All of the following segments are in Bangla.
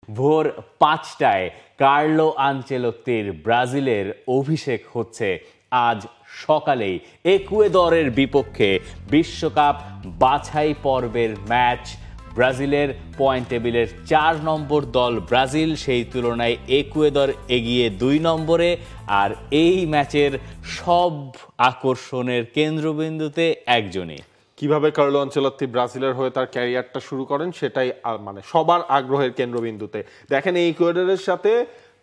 ভোর ৫টায় কার্লো আনচেলত্তির ব্রাজিলের অভিষেক হচ্ছে আজ সকালেই একুয়েদরের বিপক্ষে বিশ্বকাপ বাছাই পর্বের ম্যাচ। ব্রাজিলের পয়েন্ট টেবিলের ৪ নম্বর দল ব্রাজিল, সেই তুলনায় একুয়েদর এগিয়ে ২ নম্বরে। আর এই ম্যাচের সব আকর্ষণের কেন্দ্রবিন্দুতে একজনই। কিভাবে কার্লো আনচেলত্তি ব্রাজিলের হয়ে তার ক্যারিয়ারটা শুরু করেন সেটাই মানে সবার আগ্রহের কেন্দ্রবিন্দুতে। দেখেন, এই ইকুয়েডরের সাথে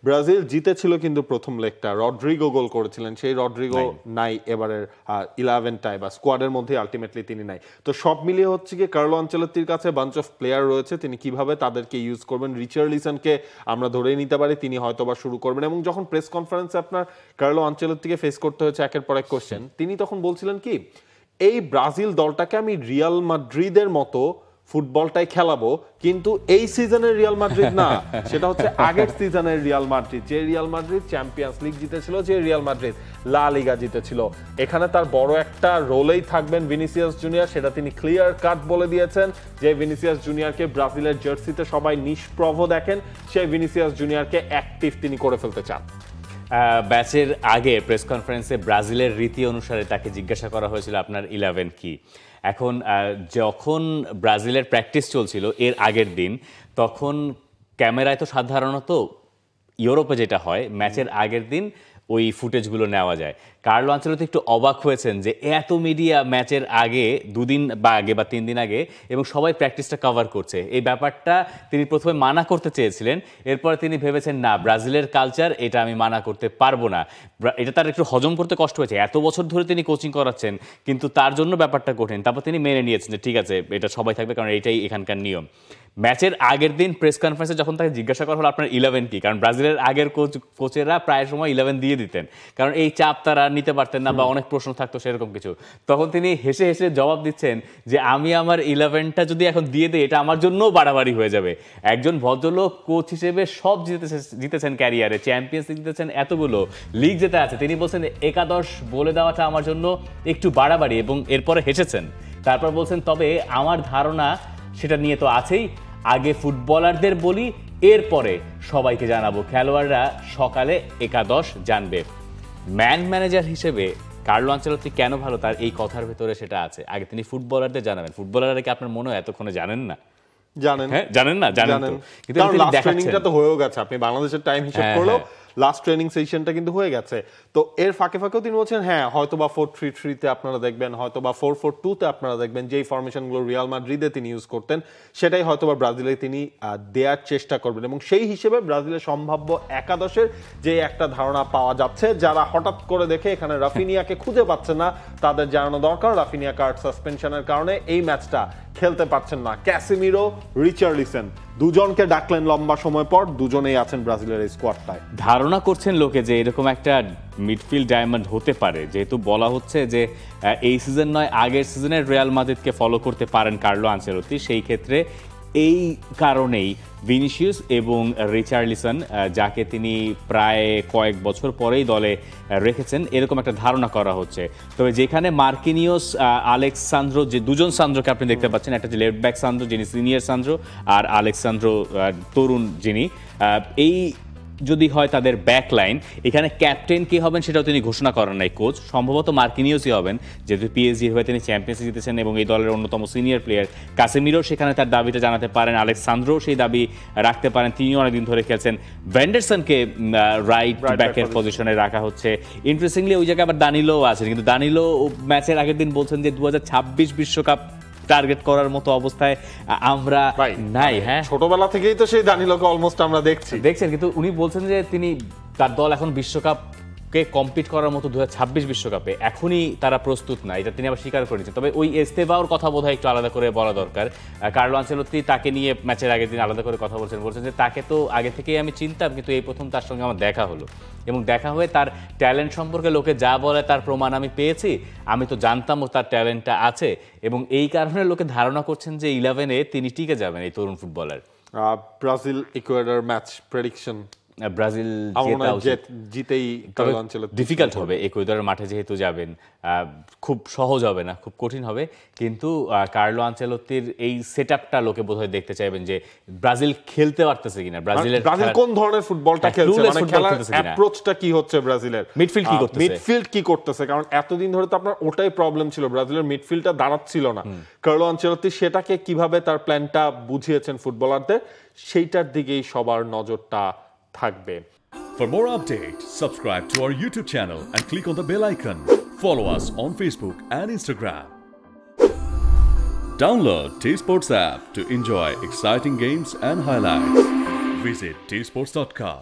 ব্রাজিল জিতেছিল কিন্তু প্রথম লেগটা রড্রিগো গোল করেছিলেন, সেই রড্রিগো নাই এবারের 11টায় বা স্কোয়াডের মধ্যে আলটিমেটলি তিনি নাই। তো সব মিলিয়ে হচ্ছে কি কার্লো আনচেলত্তির কাছে বাঞ্চ অফ প্লেয়ার রয়েছে, তিনি কিভাবে তাদেরকে ইউজ করবেন। রিচার্লিসনকে আমরা ধরেই নিতে পারি তিনি হয়তোবা শুরু করবেন। এবং যখন প্রেস কনফারেন্সে আপনার কার্লো আনচেলত্তিকে ফেস করতে হয়েছে একের পর এক কোশ্চেন, তিনি তখন বলছিলেন কি, এই ব্রাজিল দলটাকে আমি রিয়াল মাদ্রিদের মতো ফুটবলটাই খেলাবো, কিন্তু এই সিজনের রিয়াল মাদ্রিদ না, সেটা হচ্ছে আগের সিজনের রিয়াল মাদ্রিদ, যে রিয়াল মাদ্রিদ চ্যাম্পিয়ন্স লিগ জিতেছিল, যে রিয়াল মাদ্রিদ লা লিগা জিতেছিল। এখানে তার বড় একটা রোলেই থাকবেন ভিনিসিয়াস জুনিয়র, সেটা তিনি ক্লিয়ার কাট বলে দিয়েছেন যে ভিনিসিয়াস জুনিয়রকে ব্রাজিলের জার্সিতে সবাই নিষ্প্রভ দেখেন, সেই ভিনিসিয়াস জুনিয়রকে অ্যাক্টিভ তিনি করে ফেলতে চান। ম্যাচের আগে প্রেস কনফারেন্সে ব্রাজিলের রীতি অনুসারে তাকে জিজ্ঞাসা করা হয়েছিল আপনার 11 কি। এখন যখন ব্রাজিলের প্র্যাকটিস চলছিল এর আগের দিন, তখন ক্যামেরায় তো সাধারণত ইউরোপে যেটা হয় ম্যাচের আগের দিন ওই ফুটেজগুলো নেওয়া যায়। কার্লো আনচেলত্তি একটু অবাক হয়েছেন যে এত মিডিয়া ম্যাচের আগে 2 দিন বা আগে বা 3 দিন আগে, এবং সবাই প্র্যাকটিসটা কভার করছে। এই ব্যাপারটা তিনি প্রথমে মানা করতে চেয়েছিলেন, এরপরে তিনি ভেবেছেন না, ব্রাজিলের কালচার, এটা আমি মানা করতে পারবো না। এটা তার একটু হজম করতে কষ্ট হয়েছে, এত বছর ধরে তিনি কোচিং করাচ্ছেন, কিন্তু তার জন্য ব্যাপারটা কঠিন। তারপর তিনি মেনে নিয়েছেন যে ঠিক আছে, এটা সবাই থাকবে, কারণ এটাই এখানকার নিয়ম। ম্যাচের আগের দিন প্রেস কনফারেন্সে যখন তাকে জিজ্ঞাসা করা হলো আপনার 11 কি, কারণ ব্রাজিলের আগের কোচেরা প্রায় সময় 11 দিয়ে দিতেন, কারণ এই চাপ তারা নিতে পারতেন না বা অনেক প্রশ্ন থাকতো সেরকম কিছু। তখন তিনি হেসে হেসে জবাব দিচ্ছেন যে আমি আমার 11টা যদি এখন দিয়ে দিই, এটা আমার জন্যও বাড়াবাড়ি হয়ে যাবে। একজন ভদ্রলোক কোচ হিসেবে সব জিতেছেন ক্যারিয়ারে, চ্যাম্পিয়ন্স লিগ জিতেছেন, এতগুলো লিগ যেটা আছে, তিনি বলছেন একাদশ বলে দেওয়াটা আমার জন্য একটু বাড়াবাড়ি, এবং এরপরে হেসেছেন। তারপর বলছেন তবে আমার ধারণা সেটা নিয়ে তো আছেই, আগে ফুটবলারদের বলি, এরপরে সবাইকে জানাবো, খেলোয়াড়রা সকালে একাদশ জানবে। ম্যান ম্যানেজার হিসেবে কার্লো আনচেলত্তি কেন ভালো, তার এই কথার ভেতরে সেটা আছে। আগে তিনি ফুটবলারদের জানাবেন, ফুটবলাররা কি আপনার মনে হয় এতক্ষণে জানেন না? জানেন, হ্যাঁ জানেন না, জানেন তো, কিন্তু লাস্ট ট্রেনিংটা তো হয়েও গেছে, আপনি বাংলাদেশের টাইম হিসাব করলেও লাস্ট ট্রেনিং সেশনটা কিন্তু হয়ে গেছে। তো এর ফাঁকে ফাঁকেও তিনি বলছেন হ্যাঁ হয়তো বা 4-3-3-তে আপনারা দেখবেন, হয়তো বা 4-4-2-তে আপনারা দেখবেন, যেই ফরমেশনগুলো রিয়াল মাদ্রিদে তিনি ইউজ করতেন সেটাই হয়তো বা ব্রাজিলে তিনি দেওয়ার চেষ্টা করবেন। এবং সেই হিসেবে ব্রাজিলের সম্ভাব্য একাদশের যে একটা ধারণা পাওয়া যাচ্ছে, যারা হঠাৎ করে দেখে এখানে রাফিনিয়াকে খুঁজে পাচ্ছে না, তাদের জানানো দরকার রাফিনিয়া কার্ড সাসপেনশনের কারণে এই ম্যাচটা খেলতে পারছেন না। ক্যাসিমিরো, রিচার্লিসন দুজনকে ডাকলেন লম্বা সময় পর, দুজনেই আছেন ব্রাজিলের এই স্কোয়াডটায়। ধারণা করছেন লোকে যে এরকম একটা মিডফিল্ড ডায়মন্ড হতে পারে, যেহেতু বলা হচ্ছে যে এই সিজন নয় আগের সিজনের রিয়াল মাদ্রিদকে ফলো করতে পারেন কার্লো আনচেলত্তি। সেই ক্ষেত্রে এই কারণেই ভিনিসিয়াস এবং রিচার্লিসন, যাকে তিনি প্রায় কয়েক বছর পরেই দলে রেখেছেন, এরকম একটা ধারণা করা হচ্ছে। তবে যেখানে মার্কিনিওস, আলেক্সান্দ্রো, যে দুজন সান্দ্রোকে আপনি দেখতে পাচ্ছেন, একটা যে লেফট ব্যাক সান্দ্রো যিনি সিনিয়র সান্দ্রো, আর আলেক্সান্দ্রো তরুণ যিনি, এই যদি হয় তাদের ব্যাক লাইন, এখানে ক্যাপ্টেন কে হবেন সেটাও তিনি ঘোষণা করেন নাই কোচ, সম্ভবত মার্কিনিওসই হবেন, যেহেতু পিএসজির হয়ে তিনি চ্যাম্পিয়ন্স লিগ জিতেছেন এবং এই দলের অন্যতম সিনিয়র প্লেয়ার। কাসেমিরো সেখানে তার দাবিটা জানাতে পারেন, আলেক্সান্দ্রো সেই দাবি রাখতে পারেন, তিনিও অনেকদিন ধরে খেলছেন। ভেন্ডারসনকে রাইট ব্যাকের পজিশনে রাখা হচ্ছে। ইন্টারেস্টিংলি ওই জায়গায় আবার দানিলো আছেন, কিন্তু দানিলো ম্যাচের আগের দিন বলছেন যে 2026 বিশ্বকাপ টার্গেট করার মতো অবস্থায় আমরা নাই। হ্যাঁ, ছোটবেলা থেকেই তো সেই দানিলোকে অলমোস্ট আমরা দেখছেন, কিন্তু উনি বলছেন যে তিনি, তার দল এখন বিশ্বকাপকে কম্পিট করার মতো 2026 বিশ্বকাপে এখনই তারা প্রস্তুত না, এটা তিনি আবার স্বীকার করে নিচ্ছেন। তবে ওই এস্তেবাওর কথা বোধহয় একটু আলাদা করে বলা দরকার। কার্লো আনচেলত্তি তাকে নিয়ে ম্যাচের আগের দিন আলাদা করে কথা বলছেন যে তাকে তো আগে থেকেই আমি চিনতাম, কিন্তু এই প্রথম তার সঙ্গে আমার দেখা হলো, এবং দেখা হয়ে তার ট্যালেন্ট সম্পর্কে লোকে যা বলে তার প্রমাণ আমি পেয়েছি। আমি তো জানতামও তার ট্যালেন্টটা আছে, এবং এই কারণে লোকে ধারণা করছেন যে 11-এ তিনি টিকে যাবেন, এই তরুণ footballer. Brazil Ecuador match prediction Brazil আমার মনে জেতা হয় উচিত। জিতেই কার্লো আনচেলত্তি ডিফিকাল্ট হবে, ইকুয়েডরের মাঠে যেহেতু যাবেন, খুব সহজ হবে না, খুব কঠিন হবে। কিন্তু কার্লো আনচেলত্তির এই সেটআপটা লোকে বোধহয় দেখতে চাইবেন যে ব্রাজিল খেলতে পারতেছে কিনা, ব্রাজিল কোন ধরনের ফুটবলটা খেলছে, clueless মানে ফুটবল খেলার খেলতেছে কিনা। অ্যাপ্রোচটা কি হচ্ছে ব্রাজিলের, মিডফিল্ড কি করতেছে, মিডফিল্ড কি করতেছে, কারণ এতদিন ধরে তো আপনার ওটাই প্রবলেম ছিল, ব্রাজিলের মিডফিল্ডটা দাঁড়াচ্ছিল না। কার্লো আনচেলত্তি সেটাকে কিভাবে তার প্ল্যানটা বুঝিয়েছেন ফুটবলারদের, সেইটার দিকেই সবার নজরটা থাকবে। For more updates, subscribe to our YouTube channel and click on the bell icon. Follow us on Facebook and Instagram. Download T-Sports app to enjoy exciting games and highlights. Visit tsports.com.